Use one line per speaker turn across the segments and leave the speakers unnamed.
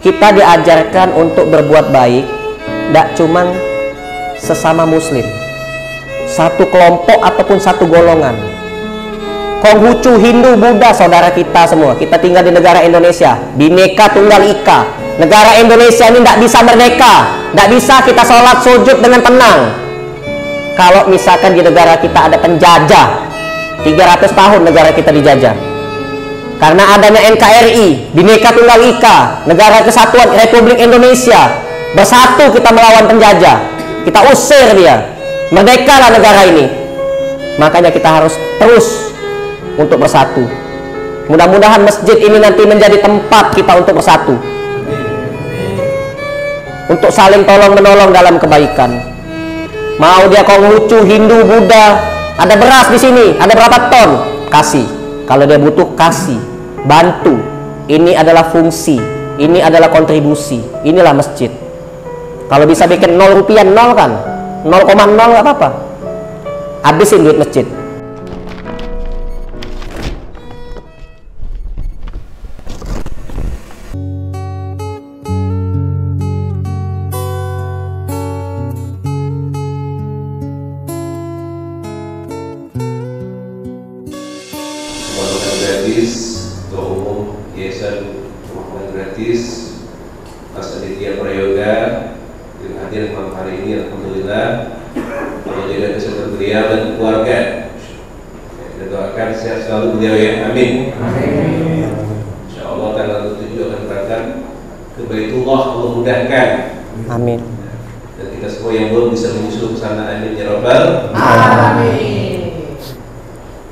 kita diajarkan untuk berbuat baik, tidak cuman sesama muslim, satu kelompok ataupun satu golongan. Konghucu, Hindu, Buddha, saudara kita semua. Kita tinggal di negara Indonesia, Bhinneka Tunggal Ika. Negara Indonesia ini tidak bisa merdeka, tidak bisa kita sholat sujud dengan tenang kalau misalkan di negara kita ada penjajah. 300 tahun negara kita dijajah. Karena adanya NKRI, Bhinneka Tunggal Ika, Negara Kesatuan Republik Indonesia, bersatu kita melawan penjajah, kita usir dia, merdekalah negara ini. Makanya kita harus terus untuk bersatu. Mudah-mudahan masjid ini nanti menjadi tempat kita untuk bersatu, untuk saling tolong menolong dalam kebaikan. Mau dia Konghucu, Hindu, Buddha, ada beras di sini, ada berapa ton, kasih. Kalau dia butuh, kasih, bantu. Ini adalah fungsi, ini adalah kontribusi. Inilah masjid. Kalau bisa bikin 0 rupiah, 0 kan, 0,0 nggak apa-apa, habisin duit masjid.
Ketua Umum Yayasan Makan Gratis Mas Aditya Prayoga yang hadir malam hari ini, alhamdulillah. Allah jaga kesehatan beliau dan keluarga. Kita doakan sehat selalu beliau ya, amin. Amin. Insyaallah tanggal 7 akan berangkat ke Baitullah, Allah mudahkan. Amin. Dan kita semua yang belum bisa menyusul ke sana, amin ya rabbal alamin.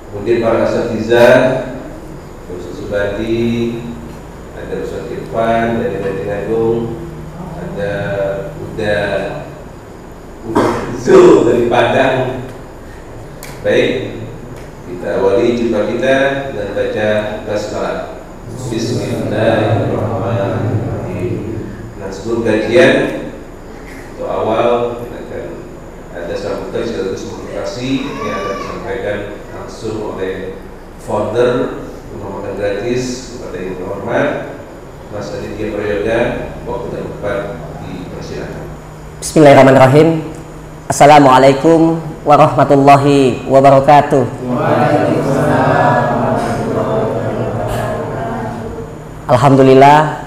Kemudian para asatizah, Subadi, ada Ustaz Irfan dari Banting Agung, ada Uda Zul dari Padang. Baik, kita awali jumpa kita dengan baca basmalah. Bismillahirrahmanirrahim. Nah, sebelum kajian untuk awal kita akan ada sambutan sekaligus motivasi yang akan disampaikan langsung oleh founder Makan Gratis kepada yang terhormat Mas Aditya Prayoga. Waktu dan tempat dipersilakan.
Bismillahirrahmanirrahim. Assalamualaikum warahmatullahi wabarakatuh. Alhamdulillah,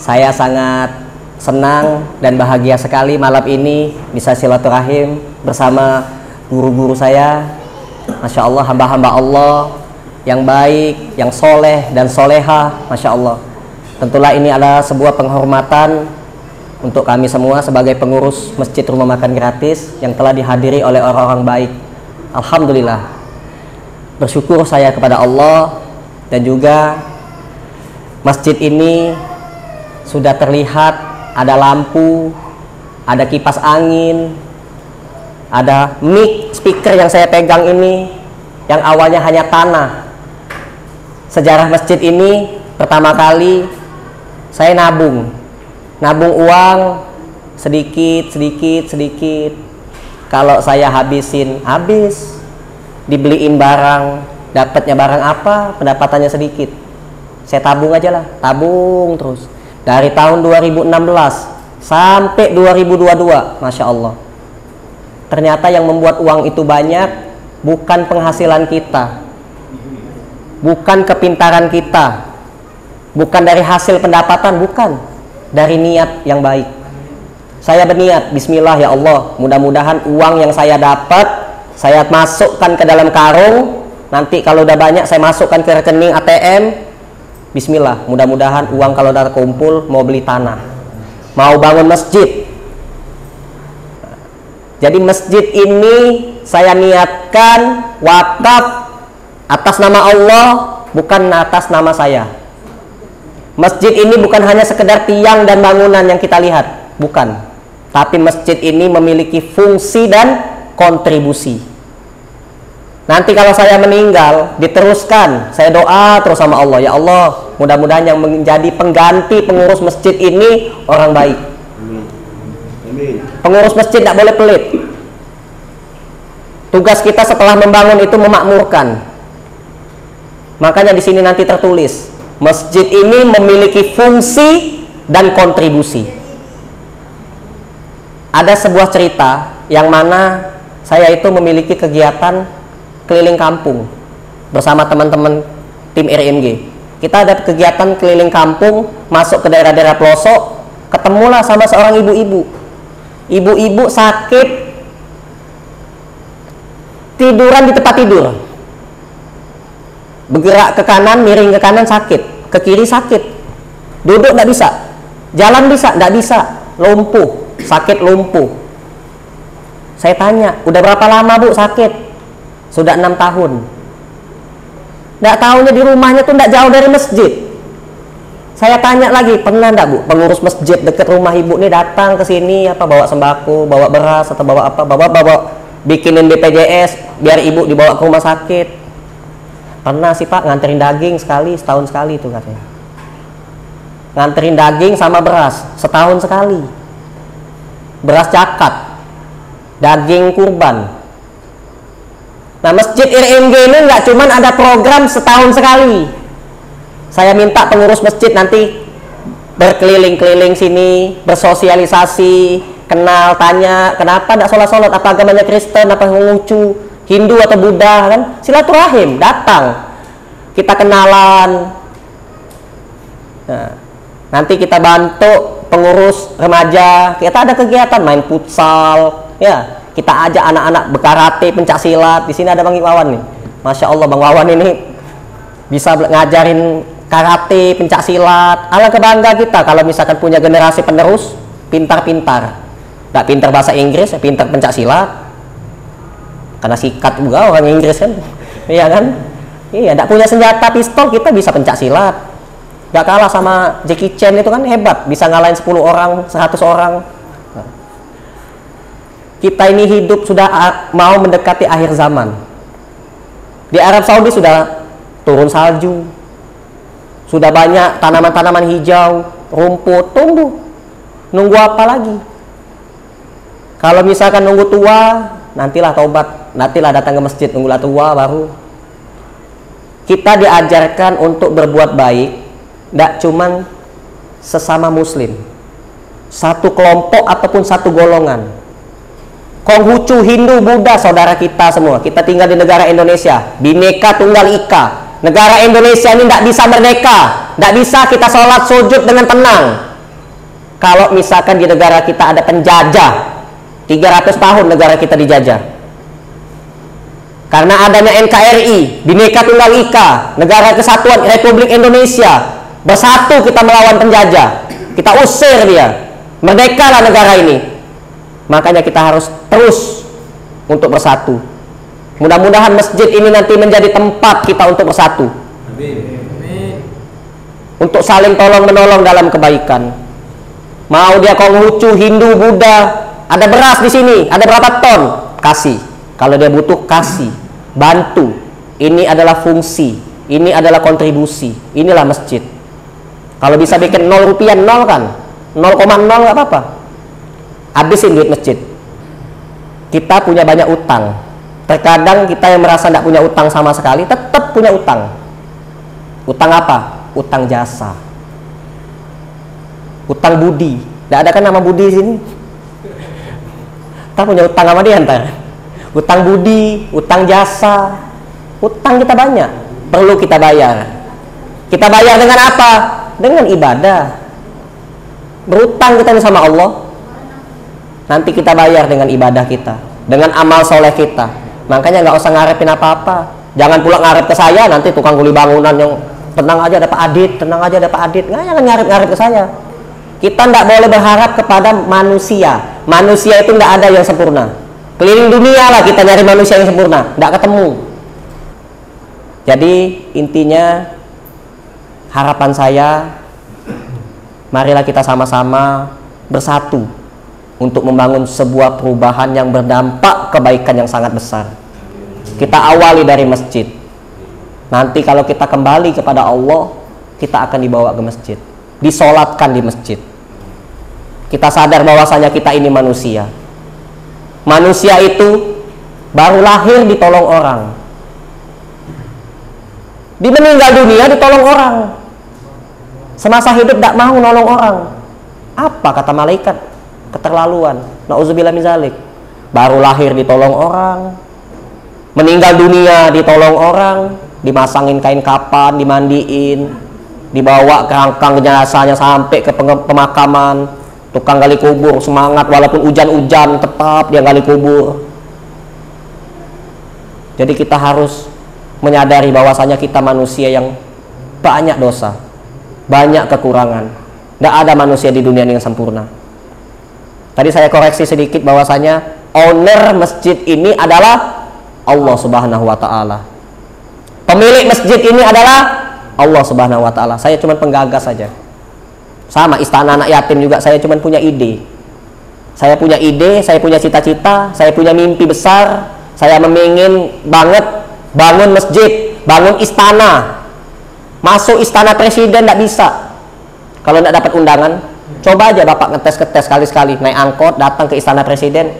saya sangat senang dan bahagia sekali malam ini bisa silaturahim bersama guru-guru saya. Masya Allah, hamba-hamba Allah yang baik, yang soleh dan soleha, Masya Allah. Tentulah ini adalah sebuah penghormatan untuk kami semua sebagai pengurus Masjid Rumah Makan Gratis yang telah dihadiri oleh orang-orang baik. Alhamdulillah, bersyukur saya kepada Allah. Dan juga masjid ini sudah terlihat ada lampu, ada kipas angin, ada mic speaker yang saya pegang ini yang awalnya hanya tanah. Sejarah masjid ini pertama kali saya nabung uang sedikit. Kalau saya habisin, habis. Dibeliin barang, dapatnya barang apa, pendapatannya sedikit. Saya tabung aja lah, tabung terus. Dari tahun 2016 sampai 2022, Masya Allah. Ternyata yang membuat uang itu banyak bukan penghasilan kita, bukan kepintaran kita, bukan dari hasil pendapatan, bukan, dari niat yang baik. Saya berniat, bismillah ya Allah, mudah-mudahan uang yang saya dapat saya masukkan ke dalam karung. Nanti kalau udah banyak saya masukkan ke rekening ATM. Bismillah, mudah-mudahan uang kalau udah kumpul mau beli tanah, mau bangun masjid. Jadi masjid ini saya niatkan wakaf atas nama Allah, bukan atas nama saya. Masjid ini bukan hanya sekedar tiang dan bangunan yang kita lihat, bukan. Tapi masjid ini memiliki fungsi dan kontribusi. Nanti kalau saya meninggal, diteruskan, saya doa terus sama Allah, ya Allah, mudah-mudahan yang menjadi pengganti pengurus masjid ini orang baik. Amin. Pengurus masjid tidak boleh pelit. Tugas kita setelah membangun itu memakmurkan. Makanya di sini nanti tertulis, masjid ini memiliki fungsi dan kontribusi. Ada sebuah cerita yang mana saya itu memiliki kegiatan keliling kampung bersama teman-teman tim RMG. Kita ada kegiatan keliling kampung, masuk ke daerah-daerah pelosok, ketemulah sama seorang ibu-ibu. Ibu-ibu sakit, tiduran di tempat tidur, bergerak ke kanan, miring ke kanan sakit, ke kiri sakit, duduk nggak bisa, jalan bisa, nggak bisa, lumpuh, sakit lumpuh. Saya tanya, udah berapa lama bu sakit? Sudah 6 tahun. Nggak tahunya di rumahnya tuh nggak jauh dari masjid. Saya tanya lagi, pernah nggak bu pengurus masjid dekat rumah ibu nih datang ke sini, apa bawa sembako, bawa beras atau bawa apa, bawa bikinin BPJS biar ibu dibawa ke rumah sakit? Pernah sih pak, nganterin daging sekali, setahun sekali itu katanya. Nganterin daging sama beras setahun sekali, beras zakat, daging kurban. Nah, masjid RMG ini nggak cuman ada program setahun sekali. Saya minta pengurus masjid nanti berkeliling-keliling sini, bersosialisasi, kenal, tanya kenapa tidak sholat-sholat, apa agamanya Kristen, apa Konghucu, Hindu atau Buddha, kan silaturahim, datang kita kenalan. Nah, nanti kita bantu pengurus remaja, kita ada kegiatan main futsal, ya kita ajak anak-anak berkarate, pencak silat. Di sini ada Bang Wawan nih, masya Allah Bang Wawan ini bisa ngajarin karate, pencak silat. Alangkah bangga kita kalau misalkan punya generasi penerus pintar-pintar, nggak pintar bahasa Inggris, pintar pencak silat. Karena sikat juga orang Inggris kan, iya kan? Iya, nggak punya senjata pistol kita bisa pencak silat. Nggak kalah sama Jackie Chan itu kan hebat, bisa ngalahin 10 orang, 100 orang. Kita ini hidup sudah mau mendekati akhir zaman. Di Arab Saudi sudah turun salju, sudah banyak tanaman-tanaman hijau, rumput tumbuh. Nunggu apa lagi? Kalau misalkan nunggu tua, nantilah taubat, nantilah datang ke masjid, nunggulah tua baru. Kita diajarkan untuk berbuat baik, tidak cuman sesama muslim, satu kelompok ataupun satu golongan. Konghucu, Hindu, Buddha, saudara kita semua. Kita tinggal di negara Indonesia, Bhinneka Tunggal Ika. Negara Indonesia ini tidak bisa merdeka, tidak bisa kita sholat sujud dengan tenang kalau misalkan di negara kita ada penjajah. 300 tahun negara kita dijajah. Karena adanya NKRI, Bhinneka Tunggal Ika, Negara Kesatuan Republik Indonesia, bersatu kita melawan penjajah, kita usir dia, merdekalah negara ini. Makanya kita harus terus untuk bersatu. Mudah-mudahan masjid ini nanti menjadi tempat kita untuk bersatu. Amin. Untuk saling tolong menolong dalam kebaikan. Mau dia Konghucu, Hindu, Buddha, ada beras di sini, ada berapa ton? Kasih. Kalau dia butuh, kasih. Bantu. Ini adalah fungsi, ini adalah kontribusi. Inilah masjid. Kalau bisa bikin 0 rupiah, 0 kan? 0,0 nggak apa-apa. Habisin duit masjid. Kita punya banyak utang. Terkadang kita yang merasa tidak punya utang sama sekali, tetap punya utang. Utang apa? Utang jasa. Utang budi. Tidak ada kan nama budi di sini? Kita punya utang sama dia ntar. Utang budi, utang jasa. Utang kita banyak, perlu kita bayar. Kita bayar dengan apa? Dengan ibadah. Berutang kita sama Allah, nanti kita bayar dengan ibadah kita, dengan amal soleh kita. Makanya nggak usah ngarepin apa-apa. Jangan pula ngarep ke saya, nanti tukang kuli bangunan yang tenang aja ada Pak Adit, tenang aja ada Pak Adit. Nggak, jangan ngarep-ngarep ke saya. Kita nggak boleh berharap kepada manusia. Manusia itu nggak ada yang sempurna. Keliling dunia lah kita nyari manusia yang sempurna, nggak ketemu. Jadi intinya harapan saya, marilah kita sama-sama bersatu untuk membangun sebuah perubahan yang berdampak kebaikan yang sangat besar. Kita awali dari masjid. Nanti kalau kita kembali kepada Allah, kita akan dibawa ke masjid, disolatkan di masjid. Kita sadar bahwasanya kita ini manusia. Manusia itu baru lahir ditolong orang, di meninggal dunia ditolong orang. semasa hidup tidak mau nolong orang. Apa kata malaikat? Keterlaluan. Nauzubillah min zalik. Baru lahir ditolong orang, meninggal dunia ditolong orang, dimasangin kain kapan, dimandiin, dibawa kerangkang jenazahnya sampai ke pemakaman. Tukang gali kubur semangat walaupun hujan-hujan tetap dia gali kubur. Jadi kita harus menyadari bahwasanya kita manusia yang banyak dosa, banyak kekurangan. Tidak ada manusia di dunia ini yang sempurna. Tadi saya koreksi sedikit bahwasanya owner masjid ini adalah Allah Subhanahu wa taala. Pemilik masjid ini adalah Allah Subhanahu wa taala. Saya cuma penggagas saja. Sama istana anak yatim juga, saya cuma punya ide. Saya punya ide, saya punya cita-cita, saya punya mimpi besar. Saya memingin banget bangun masjid, bangun istana. Masuk istana presiden tidak bisa. Kalau tidak dapat undangan, coba aja Bapak ngetes sekali-sekali naik angkot datang ke istana presiden.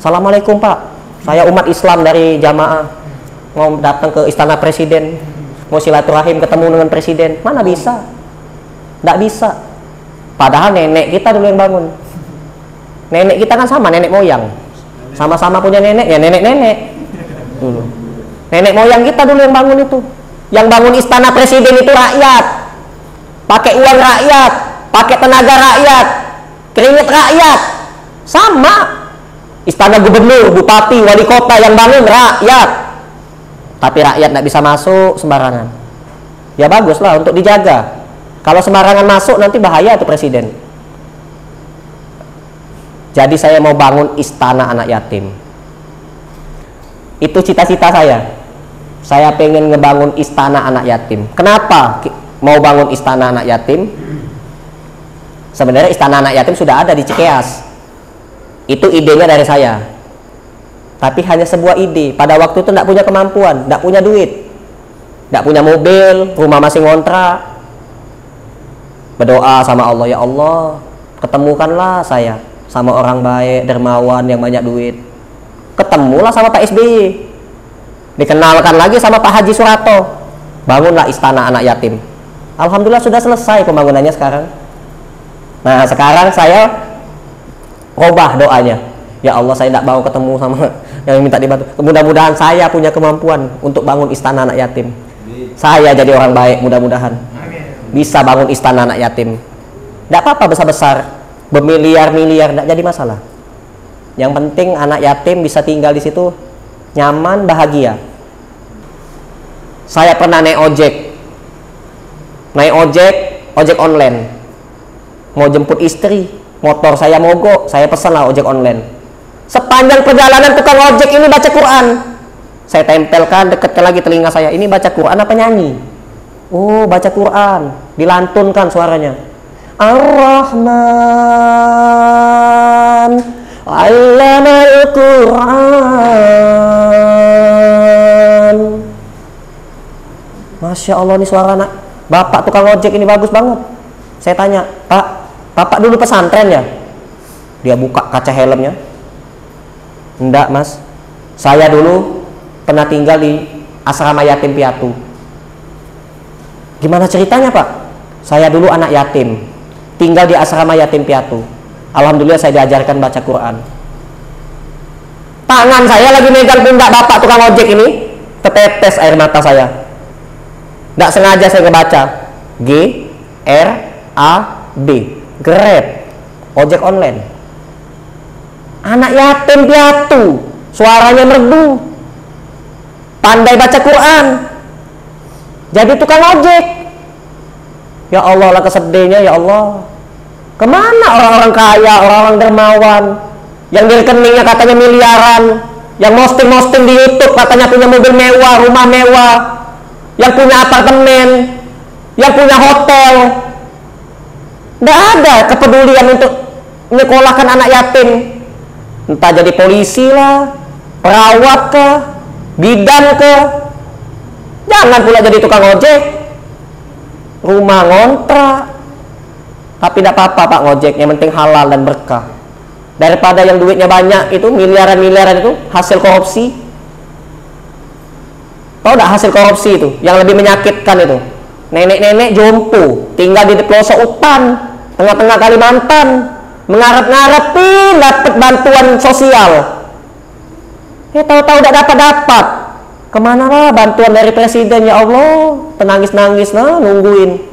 Assalamualaikum Pak, saya umat Islam dari jamaah mau datang ke istana presiden, mau silaturahim ketemu dengan presiden. Mana bisa? Tidak bisa. Padahal nenek kita dulu yang bangun. Nenek kita kan sama nenek moyang, sama-sama punya nenek ya nenek-nenek dulu. Nenek moyang kita dulu yang bangun itu. Yang bangun istana presiden itu rakyat, pakai uang rakyat, pakai tenaga rakyat, keringat rakyat. Sama istana gubernur, bupati, wali kota yang bangun rakyat. Tapi rakyat tidak bisa masuk sembarangan. Ya baguslah untuk dijaga. Kalau sembarangan masuk nanti bahaya tuh presiden. Jadi saya mau bangun istana anak yatim. Itu cita-cita saya. Saya pengen ngebangun istana anak yatim. Kenapa mau bangun istana anak yatim? Sebenarnya istana anak yatim sudah ada di Cikeas. Itu idenya dari saya. Tapi hanya sebuah ide. Pada waktu itu tidak punya kemampuan, tidak punya duit, tidak punya mobil, rumah masih ngontrak. Berdoa sama Allah, ya Allah, ketemukanlah saya sama orang baik, dermawan yang banyak duit. Ketemulah sama Pak SBY. Dikenalkan lagi sama Pak Haji Surato. Bangunlah istana anak yatim. Alhamdulillah sudah selesai pembangunannya sekarang. Nah sekarang saya robah doanya. Ya Allah, saya tidak mau ketemu sama yang minta dibantu. Mudah-mudahan saya punya kemampuan untuk bangun istana anak yatim. Saya jadi orang baik, mudah-mudahan bisa bangun istana anak yatim. Tidak apa-apa besar-besar, bermiliar-miliar, tidak jadi masalah. Yang penting anak yatim bisa tinggal di situ nyaman, bahagia. Saya pernah naik ojek online. Mau jemput istri, motor saya mogok, saya pesanlah ojek online. Sepanjang perjalanan tukang ojek ini baca Quran. Saya tempelkan, dekatkan lagi telinga saya. Ini baca Quran apa nyanyi? Oh, baca Quran, dilantunkan suaranya. Ar-Rahman 'allamal Quran. Masya Allah, ini suara anak bapak tukang ojek ini bagus banget. Saya tanya, Pak, Bapak dulu pesantren ya? Dia buka kaca helmnya. Enggak Mas, saya dulu pernah tinggal di asrama yatim piatu. Gimana ceritanya Pak? Saya dulu anak yatim, tinggal di asrama yatim piatu. Alhamdulillah saya diajarkan baca Quran. Tangan saya lagi megang pundak bapak tukang ojek ini, tetetes air mata saya. Tidak sengaja saya ngebaca G-R-A-B, Grab, ojek online. Anak yatim piatu, suaranya merdu, pandai baca Quran, jadi tukang ojek. Ya Allah, lah kesedihnya ya Allah. Kemana orang-orang kaya, orang-orang dermawan yang di rekeningnya katanya miliaran, yang posting di YouTube katanya punya mobil mewah, rumah mewah, yang punya apartemen, yang punya hotel. Tidak ada kepedulian untuk menyekolahkan anak yatim. Entah jadi polisi lah, perawat ke, bidan ke. Jangan pula jadi tukang ojek, rumah ngontrak. Tapi tidak apa-apa Pak ngojek, yang penting halal dan berkah. Daripada yang duitnya banyak itu, miliaran-miliaran itu hasil korupsi. Tahu tidak hasil korupsi itu yang lebih menyakitkan itu? nenek-nenek jompo, tinggal di pelosok hutan, tengah-tengah Kalimantan, mengharap-ngarepin dapat bantuan sosial. Tahu-tahu tidak dapat. Kemana lah bantuan dari presiden, ya Allah, tenangis-nangis nah nungguin,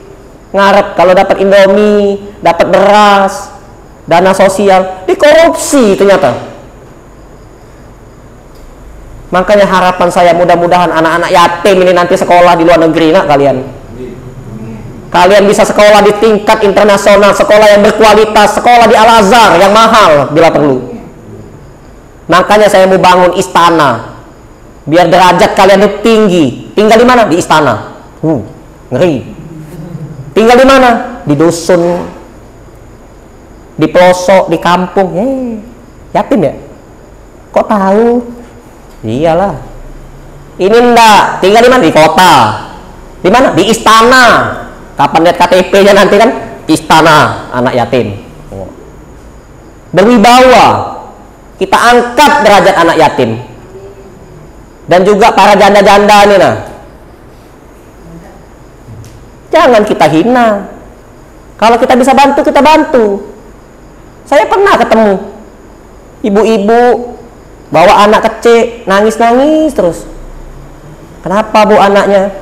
ngarep kalau dapat Indomie, dapat beras, dana sosial, dikorupsi ternyata. Makanya harapan saya mudah-mudahan anak-anak yatim ini nanti sekolah di luar negeri, nak kalian bisa sekolah di tingkat internasional, sekolah yang berkualitas, sekolah di Al-Azhar yang mahal bila perlu. Makanya saya mau bangun istana biar derajat kalian itu tinggi. Tinggal di mana? Di istana. Ngeri. Tinggal di mana? Di dusun, di pelosok, di kampung. Yatim ya? Kok tahu? Iyalah. Ini enggak. Tinggal di mana? Di kota. Di mana? Di istana. Kapan lihat KTP-nya nanti kan? Istana anak yatim. Berwibawa. Kita angkat derajat anak yatim. Dan juga para janda-janda ini nah. Jangan kita hina. Kalau kita bisa bantu, kita bantu. Saya pernah ketemu ibu-ibu bawa anak kecil, nangis-nangis terus. Kenapa bu anaknya?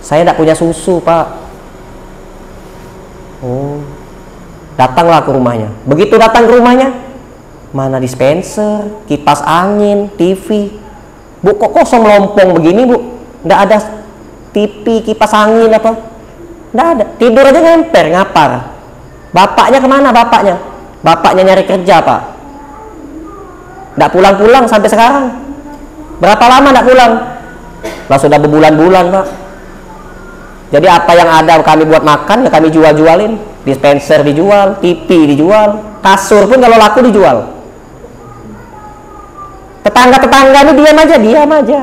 Saya tidak punya susu, Pak. Oh, datanglah ke rumahnya. Begitu datang ke rumahnya, mana dispenser, kipas angin, TV. Bu, kok kosong melompong begini, Bu? Tidak ada TV, kipas angin apa? Tidak ada. Tidur aja ngemper, ngapar. Bapaknya kemana bapaknya? Bapaknya nyari kerja, Pak. Tidak pulang-pulang sampai sekarang. Berapa lama tidak pulang? Lah sudah berbulan-bulan, Pak. Jadi apa yang ada kami buat makan, ya kami jual-jualin. Dispenser dijual, TV dijual, kasur pun kalau laku dijual. Tetangga-tetangga ini diam aja.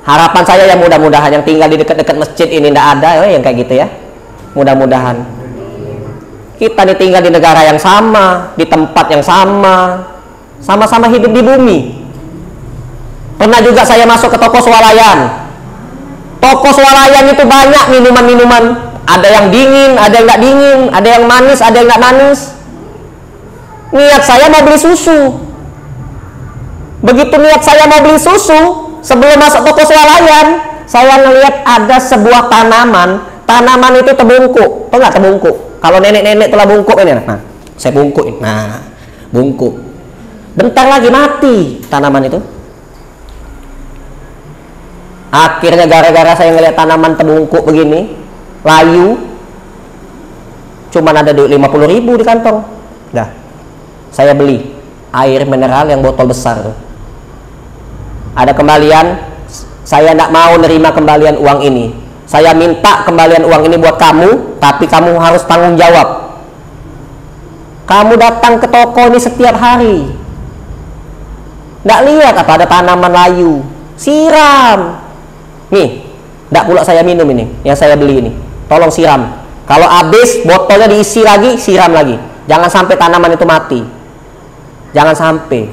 Harapan saya ya mudah-mudahan yang tinggal di dekat-dekat masjid ini tidak ada yang kayak gitu ya. Mudah-mudahan. Kita tinggal di negara yang sama, di tempat yang sama, sama-sama hidup di bumi. Pernah juga saya masuk ke toko swalayan. Toko swalayan itu banyak minuman-minuman. Ada yang dingin, ada yang nggak dingin, ada yang manis, ada yang nggak manis. Niat saya mau beli susu. Begitu niat saya mau beli susu, sebelum masuk toko swalayan, saya ngelihat ada sebuah tanaman. Tanaman itu terbungkuk. Tahu nggak terbungkuk? Kalau nenek-nenek telah bungkuk ini, nah, saya bungkukin. Nah, bungkuk. Bentar lagi mati tanaman itu. Akhirnya gara-gara saya ngelihat tanaman terbungkuk begini, layu, cuman ada duit 50.000 di kantong. Dah, saya beli air mineral yang botol besar tuh. Ada kembalian, saya tidak mau nerima kembalian uang ini. Saya minta kembalian uang ini buat kamu, tapi kamu harus tanggung jawab. Kamu datang ke toko ini setiap hari, tidak lihat apa ada tanaman layu, siram. Nih, tidak pula saya minum ini, yang saya beli ini. Tolong siram. Kalau habis botolnya diisi lagi, siram lagi. Jangan sampai tanaman itu mati. Jangan sampai.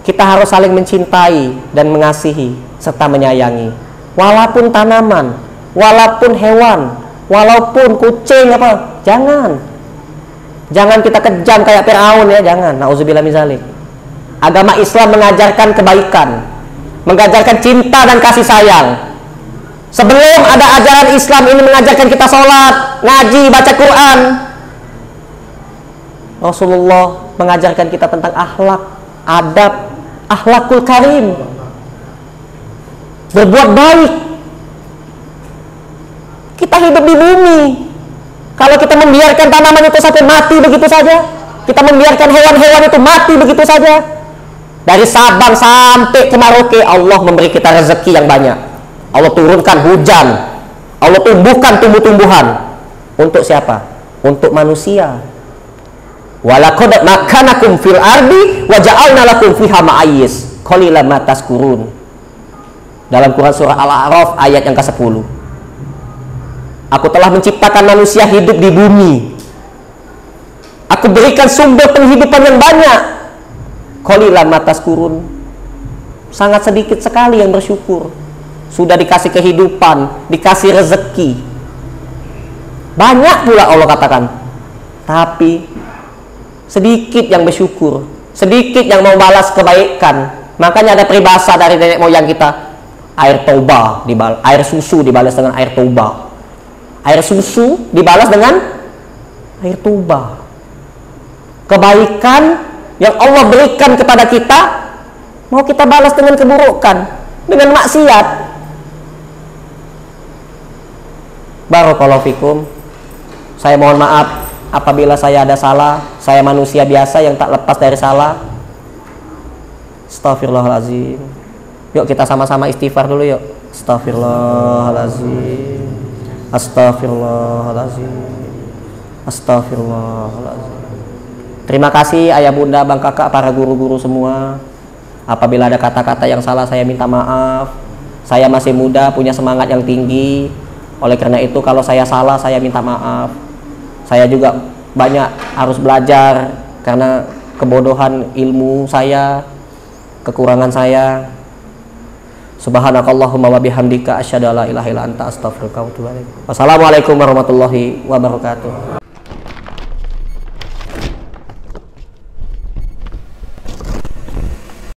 Kita harus saling mencintai dan mengasihi serta menyayangi. Walaupun tanaman, walaupun hewan, walaupun kucing apa, jangan kita kejam kayak Firaun ya, jangan. Nauzubillah min dzalik. Agama Islam mengajarkan kebaikan, mengajarkan cinta dan kasih sayang. Sebelum ada ajaran Islam ini mengajarkan kita sholat, ngaji, baca Quran, Rasulullah mengajarkan kita tentang akhlak, adab, akhlakul karim, berbuat baik. Kita hidup di bumi. Kalau kita membiarkan tanaman itu sampai mati begitu saja, kita membiarkan hewan-hewan itu mati begitu saja, dari Sabang sampai ke Merauke, Allah memberi kita rezeki yang banyak. Allah turunkan hujan, Allah tumbuhkan tumbuh-tumbuhan. Untuk siapa? Untuk manusia. Walaqad makanakum fil ardi wa ja'alna lakum fiha ma'ayis qalilan ma tazkurun. Dalam Quran surah Al-A'raf ayat yang ke-10. Aku telah menciptakan manusia hidup di bumi. Aku berikan sumber penghidupan yang banyak. Qalilan ma tazkurun. sangat sedikit sekali yang bersyukur. Sudah dikasih kehidupan, dikasih rezeki, banyak pula Allah katakan, tapi sedikit yang bersyukur, sedikit yang mau balas kebaikan. Makanya ada peribahasa dari nenek moyang kita, air toba air susu dibalas dengan air toba, air susu dibalas dengan air toba. Kebaikan yang Allah berikan kepada kita mau kita balas dengan keburukan, dengan maksiat. Barakallahu fikum. Saya mohon maaf apabila saya ada salah. Saya manusia biasa yang tak lepas dari salah. Astaghfirullahaladzim. Yuk kita sama-sama istighfar dulu yuk. Astaghfirullahaladzim. Astaghfirullahaladzim. Astaghfirullahaladzim. Terima kasih ayah bunda, bang kakak, para guru-guru semua. Apabila ada kata-kata yang salah saya minta maaf. Saya masih muda, punya semangat yang tinggi. Oleh karena itu kalau saya salah saya minta maaf. Saya juga banyak harus belajar karena kebodohan ilmu saya, kekurangan saya. Subhanakallahumma wa bihamdika asyhadu an la ilaha illa anta astaghfiruka wa atubu ilaik. Wassalamualaikum warahmatullahi wabarakatuh.